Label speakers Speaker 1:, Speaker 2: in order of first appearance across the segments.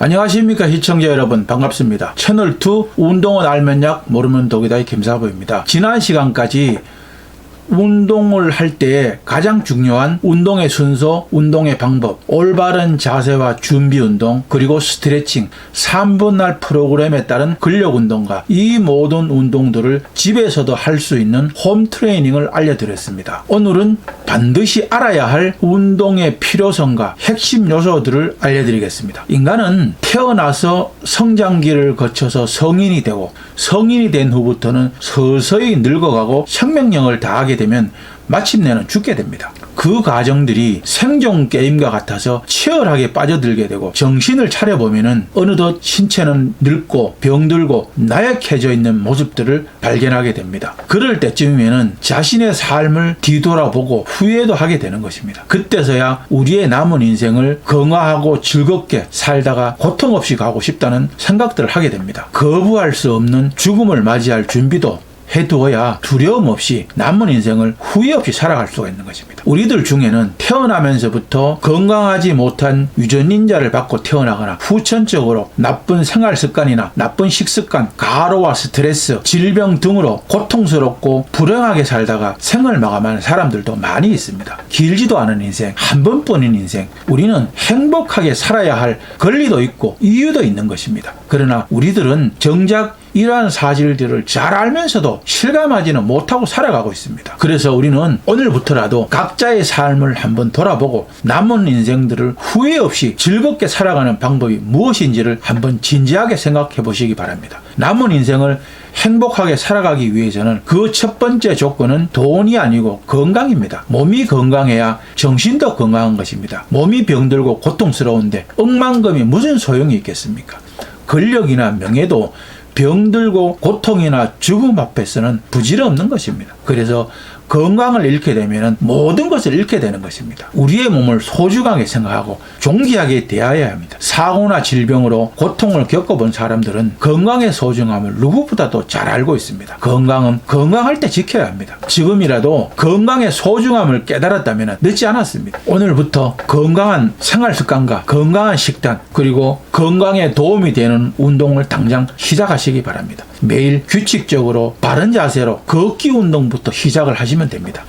Speaker 1: 안녕하십니까 시청자 여러분, 반갑습니다. 채널2 운동은 알면 약 모르면 독이다의 김사부입니다. 지난 시간까지 운동을 할 때 가장 중요한 운동의 순서, 운동의 방법, 올바른 자세와 준비 운동, 그리고 스트레칭, 3분할 프로그램에 따른 근력 운동과 이 모든 운동들을 집에서도 할 수 있는 홈 트레이닝을 알려드렸습니다. 오늘은 반드시 알아야 할 운동의 필요성과 핵심 요소들을 알려드리겠습니다. 인간은 태어나서 성장기를 거쳐서 성인이 되고, 성인이 된 후부터는 서서히 늙어가고 생명력을 다하게 되면 마침내는 죽게 됩니다. 그 과정들이 생존 게임과 같아서 치열하게 빠져들게 되고, 정신을 차려보면은 어느덧 신체는 늙고 병들고 나약해져 있는 모습들을 발견하게 됩니다. 그럴 때쯤이면은 자신의 삶을 뒤돌아보고 후회도 하게 되는 것입니다. 그때서야 우리의 남은 인생을 건강하고 즐겁게 살다가 고통 없이 가고 싶다는 생각들을 하게 됩니다. 거부할 수 없는 죽음을 맞이할 준비도 해두어야 두려움 없이 남은 인생을 후회 없이 살아갈 수가 있는 것입니다. 우리들 중에는 태어나면서부터 건강하지 못한 유전인자를 받고 태어나거나 후천적으로 나쁜 생활 습관이나 나쁜 식습관, 과로와 스트레스, 질병 등으로 고통스럽고 불행하게 살다가 생을 마감하는 사람들도 많이 있습니다. 길지도 않은 인생, 한 번뿐인 인생, 우리는 행복하게 살아야 할 권리도 있고 이유도 있는 것입니다. 그러나 우리들은 정작 이러한 사실들을 잘 알면서도 실감하지는 못하고 살아가고 있습니다. 그래서 우리는 오늘부터라도 각자의 삶을 한번 돌아보고 남은 인생들을 후회 없이 즐겁게 살아가는 방법이 무엇인지를 한번 진지하게 생각해 보시기 바랍니다. 남은 인생을 행복하게 살아가기 위해서는 그 첫 번째 조건은 돈이 아니고 건강입니다. 몸이 건강해야 정신도 건강한 것입니다. 몸이 병들고 고통스러운데 억만금이 무슨 소용이 있겠습니까? 권력이나 명예도 병들고 고통이나 죽음 앞에서는 부질없는 것입니다. 그래서 건강을 잃게 되면 모든 것을 잃게 되는 것입니다. 우리의 몸을 소중하게 생각하고 존귀하게 대해야 합니다. 사고나 질병으로 고통을 겪어본 사람들은 건강의 소중함을 누구보다도 잘 알고 있습니다. 건강은 건강할 때 지켜야 합니다. 지금이라도 건강의 소중함을 깨달았다면 늦지 않았습니다. 오늘부터 건강한 생활 습관과 건강한 식단, 그리고 건강에 도움이 되는 운동을 당장 시작하시기 바랍니다. 매일 규칙적으로 바른 자세로 걷기 운동부터 시작을 하시면 됩니다.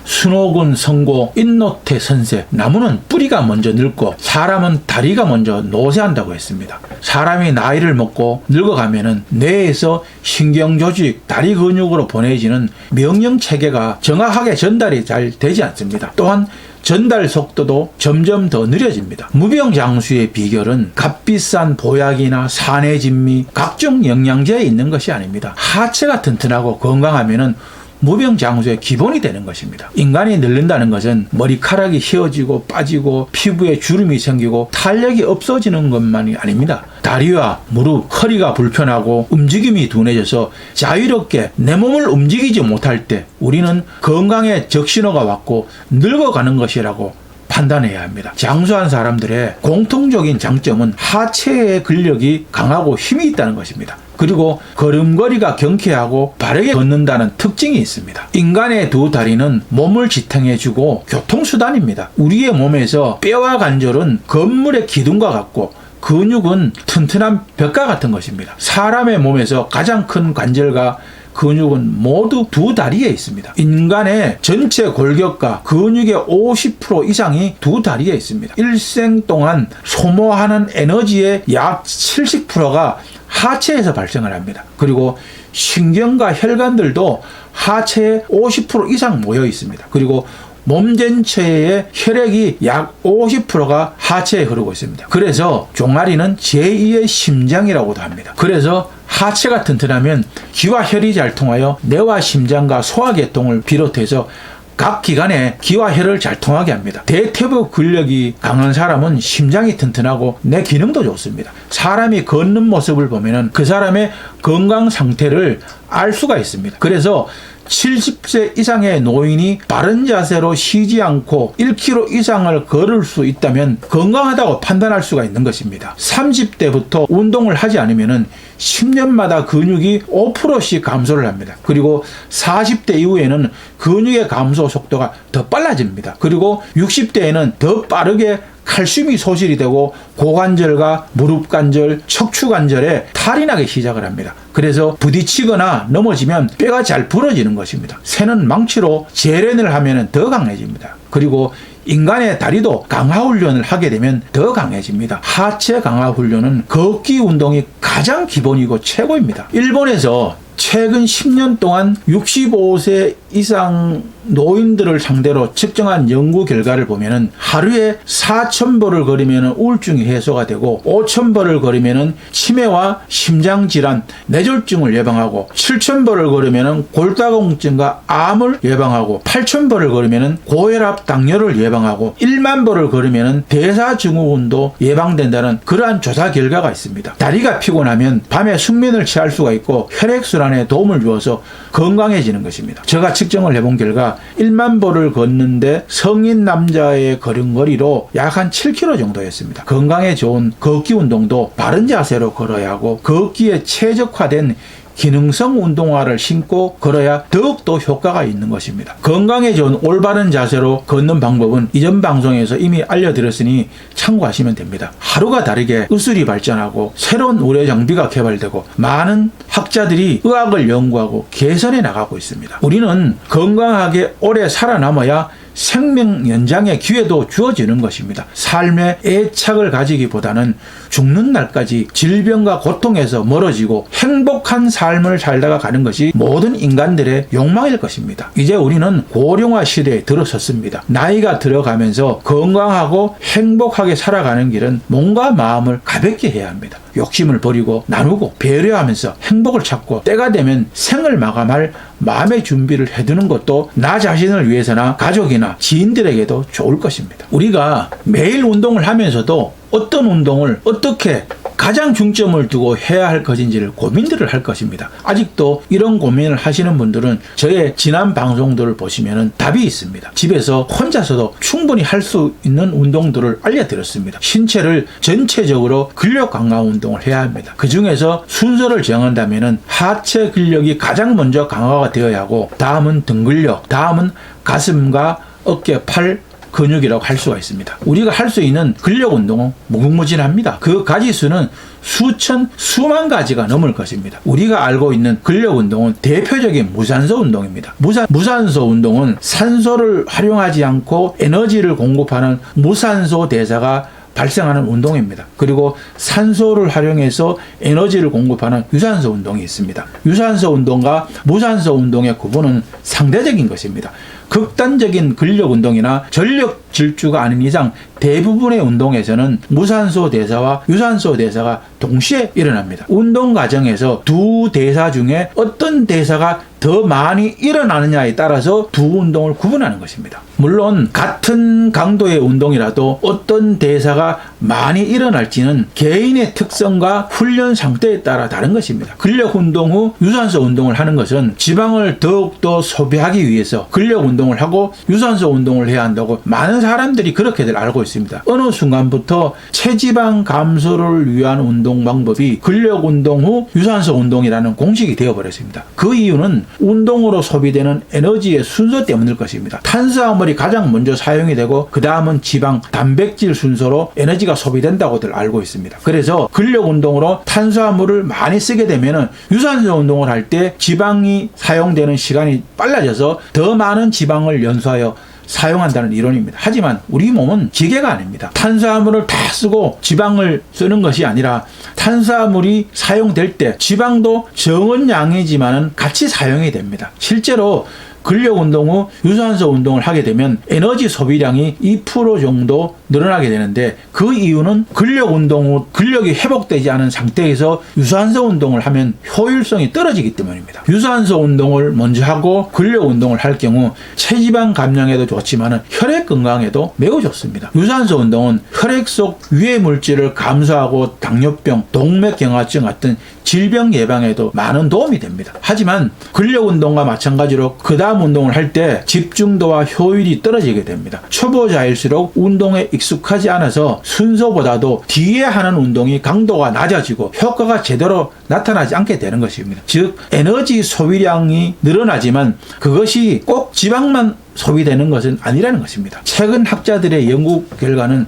Speaker 1: 순호군 성고 인노태 선세, 나무는 뿌리가 먼저 늙고 사람은 다리가 먼저 노쇠한다고 했습니다. 사람이 나이를 먹고 늙어가면은 뇌에서 신경조직, 다리 근육으로 보내지는 명령체계가 정확하게 전달이 잘 되지 않습니다. 또한 전달 속도도 점점 더 느려집니다. 무병장수의 비결은 값비싼 보약이나 산해진미, 각종 영양제에 있는 것이 아닙니다. 하체가 튼튼하고 건강하면은 무병장수의 기본이 되는 것입니다. 인간이 늙는다는 것은 머리카락이 휘어지고 빠지고 피부에 주름이 생기고 탄력이 없어지는 것만이 아닙니다. 다리와 무릎, 허리가 불편하고 움직임이 둔해져서 자유롭게 내 몸을 움직이지 못할 때 우리는 건강에 적신호가 왔고 늙어가는 것이라고 판단해야 합니다. 장수한 사람들의 공통적인 장점은 하체의 근력이 강하고 힘이 있다는 것입니다. 그리고 걸음걸이가 경쾌하고 바르게 걷는다는 특징이 있습니다. 인간의 두 다리는 몸을 지탱해주고 교통수단입니다. 우리의 몸에서 뼈와 관절은 건물의 기둥과 같고 근육은 튼튼한 벽과 같은 것입니다. 사람의 몸에서 가장 큰 관절과 근육은 모두 두 다리에 있습니다. 인간의 전체 골격과 근육의 50% 이상이 두 다리에 있습니다. 일생 동안 소모하는 에너지의 약 70%가 하체에서 발생을 합니다. 그리고 신경과 혈관들도 하체에 50% 이상 모여 있습니다. 그리고 몸 전체의 혈액이 약 50%가 하체에 흐르고 있습니다. 그래서 종아리는 제2의 심장이라고도 합니다. 그래서 하체가 튼튼하면 기와 혈이 잘 통하여 뇌와 심장과 소화계통을 비롯해서 각 기관에 기와 혈을 잘 통하게 합니다. 대퇴부 근력이 강한 사람은 심장이 튼튼하고 뇌 기능도 좋습니다. 사람이 걷는 모습을 보면은 그 사람의 건강 상태를 알 수가 있습니다. 그래서 70세 이상의 노인이 바른 자세로 쉬지 않고 1km 이상을 걸을 수 있다면 건강하다고 판단할 수가 있는 것입니다. 30대부터 운동을 하지 않으면 10년마다 근육이 5%씩 감소를 합니다. 그리고 40대 이후에는 근육의 감소 속도가 더 빨라집니다. 그리고 60대에는 더 빠르게 칼슘이 소실이 되고 고관절과 무릎 관절, 척추 관절에 탈이 나기 시작을 합니다. 그래서 부딪히거나 넘어지면 뼈가 잘 부러지는 것입니다. 새는 망치로 재련을 하면 더 강해집니다. 그리고 인간의 다리도 강화 훈련을 하게 되면 더 강해집니다. 하체 강화 훈련은 걷기 운동이 가장 기본이고 최고입니다. 일본에서 최근 10년 동안 65세 이상 노인들을 상대로 측정한 연구 결과를 보면은 하루에 4,000보를 걸으면 우울증이 해소가 되고 5,000보를 걸으면 치매와 심장질환, 뇌졸중을 예방하고 7,000보를 걸으면 골다공증과 암을 예방하고 8,000보를 걸으면 고혈압, 당뇨를 예방하고 10,000보를 걸으면 대사증후군도 예방된다는 그러한 조사 결과가 있습니다. 다리가 피곤하면 밤에 숙면을 취할 수가 있고 혈액순환에 도움을 주어서 건강해지는 것입니다. 제가 측정을 해본 결과 10,000보를 걷는데 성인 남자의 걸음걸이로 약 한 7km 정도였습니다. 건강에 좋은 걷기 운동도 바른 자세로 걸어야 하고 걷기에 최적화된 기능성 운동화를 신고 걸어야 더욱더 효과가 있는 것입니다. 건강에 좋은 올바른 자세로 걷는 방법은 이전 방송에서 이미 알려드렸으니 참고하시면 됩니다. 하루가 다르게 의술이 발전하고 새로운 의료 장비가 개발되고 많은 학자들이 의학을 연구하고 개선해 나가고 있습니다. 우리는 건강하게 오래 살아남아야 생명 연장의 기회도 주어지는 것입니다. 삶에 애착을 가지기보다는 죽는 날까지 질병과 고통에서 멀어지고 행복한 삶을 살다가 가는 것이 모든 인간들의 욕망일 것입니다. 이제 우리는 고령화 시대에 들어섰습니다. 나이가 들어가면서 건강하고 행복하게 살아가는 길은 몸과 마음을 가볍게 해야 합니다. 욕심을 버리고 나누고 배려하면서 행복을 찾고 때가 되면 생을 마감할 마음의 준비를 해두는 것도 나 자신을 위해서나 가족이나 지인들에게도 좋을 것입니다. 우리가 매일 운동을 하면서도 어떤 운동을 어떻게 가장 중점을 두고 해야 할 것인지를 고민들을 할 것입니다. 아직도 이런 고민을 하시는 분들은 저의 지난 방송들을 보시면 답이 있습니다. 집에서 혼자서도 충분히 할 수 있는 운동들을 알려드렸습니다. 신체를 전체적으로 근력 강화 운동을 해야 합니다. 그 중에서 순서를 정한다면 하체 근력이 가장 먼저 강화가 되어야 하고 다음은 등 근력, 다음은 가슴과 어깨, 팔, 근육이라고 할 수가 있습니다. 우리가 할 수 있는 근력 운동은 무궁무진합니다. 그 가지수는 수천, 수만 가지가 넘을 것입니다. 우리가 알고 있는 근력 운동은 대표적인 무산소 운동입니다. 무산소 운동은 산소를 활용하지 않고 에너지를 공급하는 무산소 대사가 발생하는 운동입니다. 그리고 산소를 활용해서 에너지를 공급하는 유산소 운동이 있습니다. 유산소 운동과 무산소 운동의 구분은 상대적인 것입니다. 극단적인 근력 운동이나 전력 질주가 아닌 이상 대부분의 운동에서는 무산소 대사와 유산소 대사가 동시에 일어납니다. 운동 과정에서 두 대사 중에 어떤 대사가 더 많이 일어나느냐에 따라서 두 운동을 구분하는 것입니다. 물론 같은 강도의 운동이라도 어떤 대사가 많이 일어날지는 개인의 특성과 훈련 상태에 따라 다른 것입니다. 근력 운동 후 유산소 운동을 하는 것은 지방을 더욱더 소비하기 위해서 근력 운동을 하고 유산소 운동을 해야 한다고 많은 사람들이 그렇게들 알고 있습니다. 어느 순간부터 체지방 감소를 위한 운동 방법이 근력 운동 후 유산소 운동이라는 공식이 되어버렸습니다. 그 이유는 운동으로 소비되는 에너지의 순서 때문일 것입니다. 탄수화물이 가장 먼저 사용이 되고 그 다음은 지방, 단백질 순서로 에너지가 소비된다고들 알고 있습니다. 그래서 근력 운동으로 탄수화물을 많이 쓰게 되면 유산소 운동을 할 때 지방이 사용되는 시간이 빨라져서 더 많은 지방을 연소하여 사용한다는 이론입니다. 하지만 우리 몸은 기계가 아닙니다. 탄수화물을 다 쓰고 지방을 쓰는 것이 아니라 탄수화물이 사용될 때 지방도 적은 양이지만 같이 사용이 됩니다. 실제로 근력 운동 후 유산소 운동을 하게 되면 에너지 소비량이 2% 정도 늘어나게 되는데 그 이유는 근력 운동 후 근력이 회복되지 않은 상태에서 유산소 운동을 하면 효율성이 떨어지기 때문입니다. 유산소 운동을 먼저 하고 근력 운동을 할 경우 체지방 감량에도 좋지만 혈액 건강에도 매우 좋습니다. 유산소 운동은 혈액 속 유해 물질을 감소하고 당뇨병, 동맥경화증 같은 질병 예방에도 많은 도움이 됩니다. 하지만 근력 운동과 마찬가지로 그 다음 운동을 할 때 집중도와 효율이 떨어지게 됩니다. 초보자일수록 운동에 익숙하지 않아서 순서보다도 뒤에 하는 운동이 강도가 낮아지고 효과가 제대로 나타나지 않게 되는 것입니다. 즉 에너지 소비량이 늘어나지만 그것이 꼭 지방만 소비되는 것은 아니라는 것입니다. 최근 학자들의 연구 결과는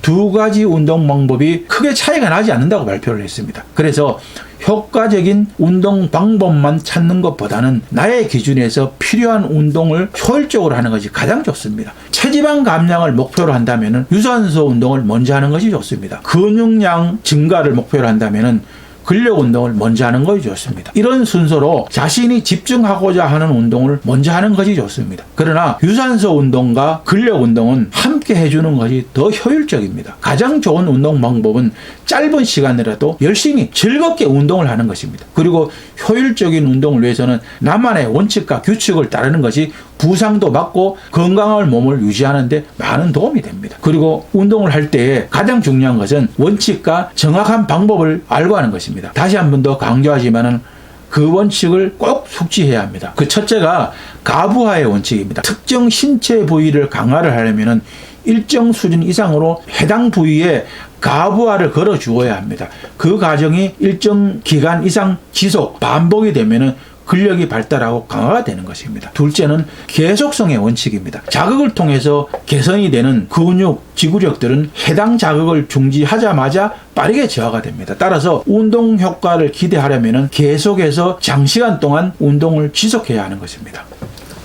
Speaker 1: 두 가지 운동 방법이 크게 차이가 나지 않는다고 발표를 했습니다. 그래서 효과적인 운동 방법만 찾는 것보다는 나의 기준에서 필요한 운동을 효율적으로 하는 것이 가장 좋습니다. 체지방 감량을 목표로 한다면 유산소 운동을 먼저 하는 것이 좋습니다. 근육량 증가를 목표로 한다면 근력 운동을 먼저 하는 것이 좋습니다. 이런 순서로 자신이 집중하고자 하는 운동을 먼저 하는 것이 좋습니다. 그러나 유산소 운동과 근력 운동은 함께 해주는 것이 더 효율적입니다. 가장 좋은 운동 방법은 짧은 시간이라도 열심히 즐겁게 운동을 하는 것입니다. 그리고 효율적인 운동을 위해서는 나만의 원칙과 규칙을 따르는 것이 부상도 막고 건강한 몸을 유지하는 데 많은 도움이 됩니다. 그리고 운동을 할 때 가장 중요한 것은 원칙과 정확한 방법을 알고 하는 것입니다. 다시 한 번 더 강조하지만은 그 원칙을 꼭 숙지해야 합니다. 그 첫째가 가부하의 원칙입니다. 특정 신체 부위를 강화를 하려면은 일정 수준 이상으로 해당 부위에 가부하를 걸어 주어야 합니다. 그 과정이 일정 기간 이상 지속, 반복이 되면은 근력이 발달하고 강화가 되는 것입니다. 둘째는 계속성의 원칙입니다. 자극을 통해서 개선이 되는 근육, 지구력들은 해당 자극을 중지하자마자 빠르게 저하가 됩니다. 따라서 운동 효과를 기대하려면 계속해서 장시간 동안 운동을 지속해야 하는 것입니다.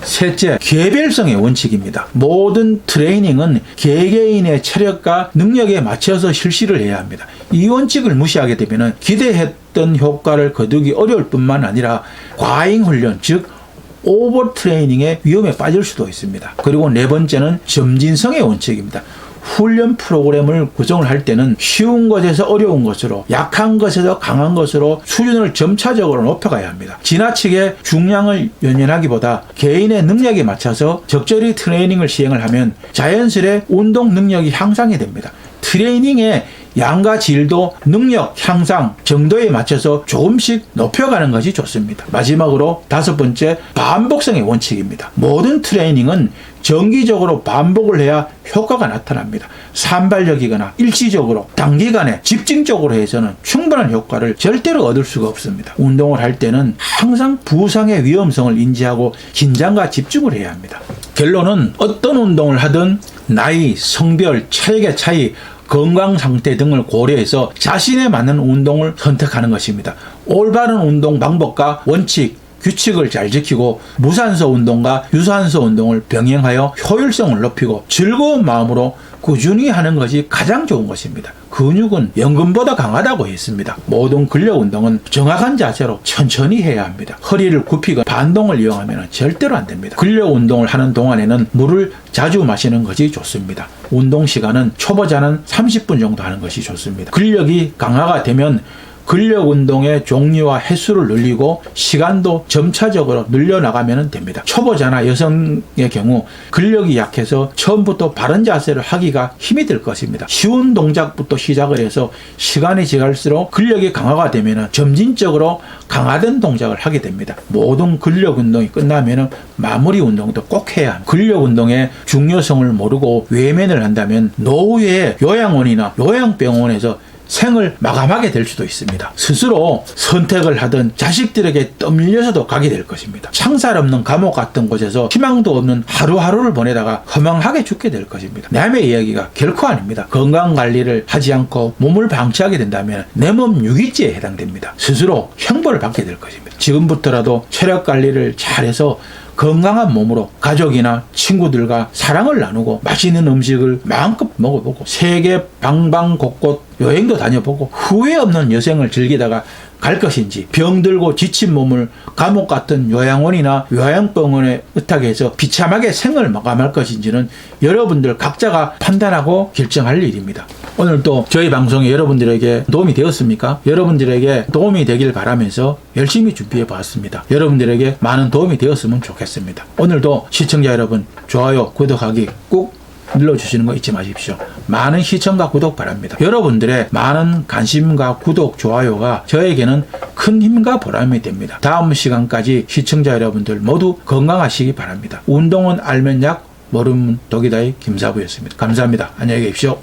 Speaker 1: 셋째, 개별성의 원칙입니다. 모든 트레이닝은 개개인의 체력과 능력에 맞춰서 실시를 해야 합니다. 이 원칙을 무시하게 되면 기대했던 효과를 거두기 어려울 뿐만 아니라 과잉 훈련, 즉 오버 트레이닝의 위험에 빠질 수도 있습니다. 그리고 네 번째는 점진성의 원칙입니다. 훈련 프로그램을 구성을 할 때는 쉬운 것에서 어려운 것으로, 약한 것에서 강한 것으로 수준을 점차적으로 높여가야 합니다. 지나치게 중량을 연연하기보다 개인의 능력에 맞춰서 적절히 트레이닝을 시행을 하면 자연스레 운동 능력이 향상이 됩니다. 트레이닝의 양과 질도 능력 향상 정도에 맞춰서 조금씩 높여가는 것이 좋습니다. 마지막으로 다섯 번째, 반복성의 원칙입니다. 모든 트레이닝은 정기적으로 반복을 해야 효과가 나타납니다. 산발력이거나 일시적으로 단기간에 집중적으로 해서는 충분한 효과를 절대로 얻을 수가 없습니다. 운동을 할 때는 항상 부상의 위험성을 인지하고 긴장과 집중을 해야 합니다. 결론은 어떤 운동을 하든 나이, 성별, 체력의 차이, 건강 상태 등을 고려해서 자신에 맞는 운동을 선택하는 것입니다. 올바른 운동 방법과 원칙, 규칙을 잘 지키고 무산소 운동과 유산소 운동을 병행하여 효율성을 높이고 즐거운 마음으로 꾸준히 하는 것이 가장 좋은 것입니다. 근육은 연금보다 강하다고 했습니다. 모든 근력 운동은 정확한 자세로 천천히 해야 합니다. 허리를 굽히거나 반동을 이용하면 절대로 안 됩니다. 근력 운동을 하는 동안에는 물을 자주 마시는 것이 좋습니다. 운동 시간은 초보자는 30분 정도 하는 것이 좋습니다. 근력이 강화가 되면 근력 운동의 종류와 횟수를 늘리고 시간도 점차적으로 늘려나가면 됩니다. 초보자나 여성의 경우 근력이 약해서 처음부터 바른 자세를 하기가 힘이 들 것입니다. 쉬운 동작부터 시작을 해서 시간이 지날수록 근력이 강화가 되면 점진적으로 강화된 동작을 하게 됩니다. 모든 근력 운동이 끝나면 마무리 운동도 꼭 해야 합니다. 근력 운동의 중요성을 모르고 외면을 한다면 노후에 요양원이나 요양병원에서 생을 마감하게 될 수도 있습니다. 스스로 선택을 하던 자식들에게 떠밀려서도 가게 될 것입니다. 창살 없는 감옥 같은 곳에서 희망도 없는 하루하루를 보내다가 허망하게 죽게 될 것입니다. 남의 이야기가 결코 아닙니다. 건강관리를 하지 않고 몸을 방치하게 된다면 내 몸 유기죄에 해당됩니다. 스스로 형벌을 받게 될 것입니다. 지금부터라도 체력관리를 잘해서 건강한 몸으로 가족이나 친구들과 사랑을 나누고 맛있는 음식을 마음껏 먹어보고 세계 방방곳곳 여행도 다녀보고 후회 없는 여생을 즐기다가 갈 것인지 병들고 지친 몸을 감옥 같은 요양원이나 요양병원에 의탁해서 비참하게 생을 마감할 것인지는 여러분들 각자가 판단하고 결정할 일입니다. 오늘도 저희 방송이 여러분들에게 도움이 되었습니까? 여러분들에게 도움이 되길 바라면서 열심히 준비해 보았습니다. 여러분들에게 많은 도움이 되었으면 좋겠습니다. 오늘도 시청자 여러분 좋아요, 구독하기 꼭 눌러주시는 거 잊지 마십시오. 많은 시청과 구독 바랍니다. 여러분들의 많은 관심과 구독, 좋아요가 저에게는 큰 힘과 보람이 됩니다. 다음 시간까지 시청자 여러분들 모두 건강하시기 바랍니다. 운동은 알면 약, 모르면 독이다의 김사부였습니다. 감사합니다. 안녕히 계십시오.